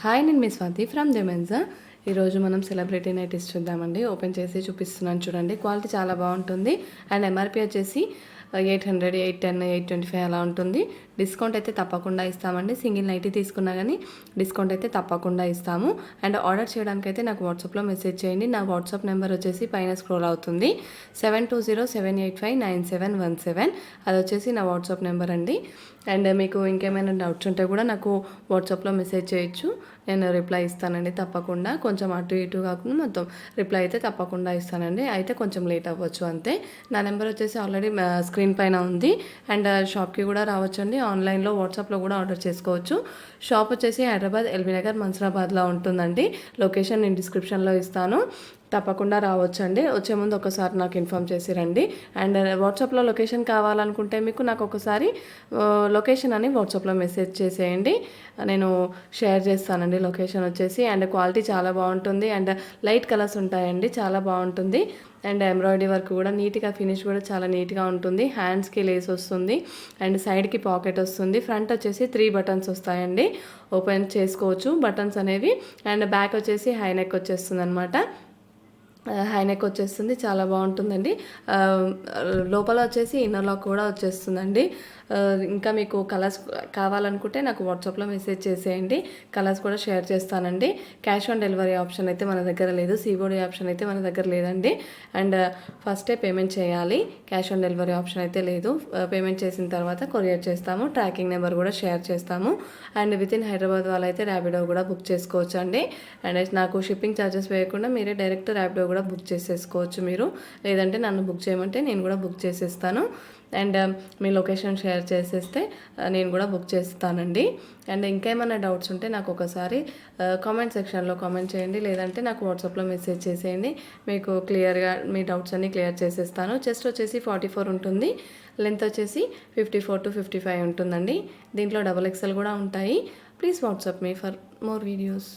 Hi, నేను మీ Swathi from దెమెన్జా. ఈరోజు మనం సెలబ్రిటీ నైటీస్ చూద్దామండి. ఓపెన్ చేసి చూపిస్తున్నాను చూడండి. క్వాలిటీ చాలా బాగుంటుంది. అండ్ ఎంఆర్పి వచ్చేసి 800, 810, 825 అలా ఉంటుంది. డిస్కౌంట్ అయితే తప్పకుండా ఇస్తామండి. సింగిల్ నైటీ తీసుకున్నా కానీ డిస్కౌంట్ అయితే తప్పకుండా ఇస్తాము. అండ్ ఆర్డర్ చేయడానికి అయితే నాకు వాట్సాప్లో మెసేజ్ చేయండి. నా వాట్సాప్ నెంబర్ వచ్చేసి పైన స్క్రోల్ అవుతుంది, 7207859717. అది వచ్చేసి నా వాట్సాప్ నెంబర్ అండి. అండ్ మీకు ఇంకేమైనా డౌట్స్ ఉంటే కూడా నాకు వాట్సాప్లో మెసేజ్ చేయొచ్చు, నేను రిప్లై ఇస్తానండి తప్పకుండా. కొంచెం అటు ఇటు కాకుండా మొత్తం రిప్లై అయితే తప్పకుండా ఇస్తానండి. అయితే కొంచెం లేట్ అవ్వచ్చు అంతే. నా నెంబర్ వచ్చేసి ఆల్రెడీ స్క్రీన్ పైన ఉంది. అండ్ షాప్కి కూడా రావచ్చండి. ఆన్లైన్లో వాట్సాప్లో కూడా ఆర్డర్ చేసుకోవచ్చు. షాప్ వచ్చేసి హైదరాబాద్ ఎల్బీ నగర్ మన్సరాబాద్లో ఉంటుందండి. లొకేషన్ నేను డిస్క్రిప్షన్లో ఇస్తాను, తప్పకుండా రావచ్చండి. వచ్చే ముందు ఒకసారి నాకు ఇన్ఫామ్ చేసి రండి. అండ్ వాట్సాప్లో లొకేషన్ కావాలనుకుంటే మీకు నాకు ఒకసారి లొకేషన్ అని వాట్సాప్లో మెసేజ్ చేసేయండి, నేను షేర్ చేస్తానండి లొకేషన్ వచ్చేసి. అండ్ క్వాలిటీ చాలా బాగుంటుంది. అండ్ లైట్ కలర్స్ ఉంటాయండి, చాలా బాగుంటుంది. అండ్ ఎంబ్రాయిడరీ వర్క్ కూడా నీట్గా, ఫినిష్ కూడా చాలా నీట్గా ఉంటుంది. హ్యాండ్స్కి లేస్ వస్తుంది అండ్ సైడ్కి పాకెట్ వస్తుంది. ఫ్రంట్ వచ్చేసి 3 బటన్స్ వస్తాయండి, ఓపెన్ చేసుకోవచ్చు బటన్స్ అనేవి. అండ్ బ్యాక్ వచ్చేసి హై నెక్ వచ్చేస్తుంది అనమాట. హై నెక్ వచ్చేస్తుంది, చాలా బాగుంటుందండి. లోపల వచ్చేసి ఇన్నర్ లాక్ కూడా వచ్చేస్తుందండి. ఇంకా మీకు కలర్స్ కావాలనుకుంటే నాకు వాట్సాప్లో మెసేజ్ చేసేయండి, కలర్స్ కూడా షేర్ చేస్తానండి. క్యాష్ ఆన్ డెలివరీ ఆప్షన్ అయితే మన దగ్గర లేదు, సిఓడి ఆప్షన్ అయితే మన దగ్గర లేదండి. అండ్ ఫస్టే పేమెంట్ చేయాలి, క్యాష్ ఆన్ డెలివరీ ఆప్షన్ అయితే లేదు. పేమెంట్ చేసిన తర్వాత కొరియర్ చేస్తాము, ట్రాకింగ్ నెంబర్ కూడా షేర్ చేస్తాము. అండ్ విత్ ఇన్ హైదరాబాద్ వాళ్ళైతే ర్యాపిడో కూడా బుక్ చేసుకోవచ్చు అండి. అండ్ నాకు షిప్పింగ్ ఛార్జెస్ వేయకుండా మీరే డైరెక్ట్ ర్యాపిడో కూడా బుక్ చేసేసుకోవచ్చు మీరు. లేదంటే నన్ను బుక్ చేయమంటే నేను కూడా బుక్ చేసేస్తాను. అండ్ మీ లొకేషన్ షేర్ చేసేస్తే నేను కూడా బుక్ చేస్తానండి. అండ్ ఇంకేమైనా డౌట్స్ ఉంటే నాకు ఒకసారి కామెంట్ సెక్షన్లో కామెంట్ చేయండి, లేదంటే నాకు వాట్సాప్లో మెసేజ్ చేసేయండి. మీకు క్లియర్గా మీ డౌట్స్ అన్నీ క్లియర్ చేసేస్తాను. చెస్ట్ వచ్చేసి 44 ఉంటుంది, లెంత్ వచ్చేసి 54 to 55 ఉంటుందండి. దీంట్లో XXL కూడా ఉంటాయి. Please WhatsApp me for more videos.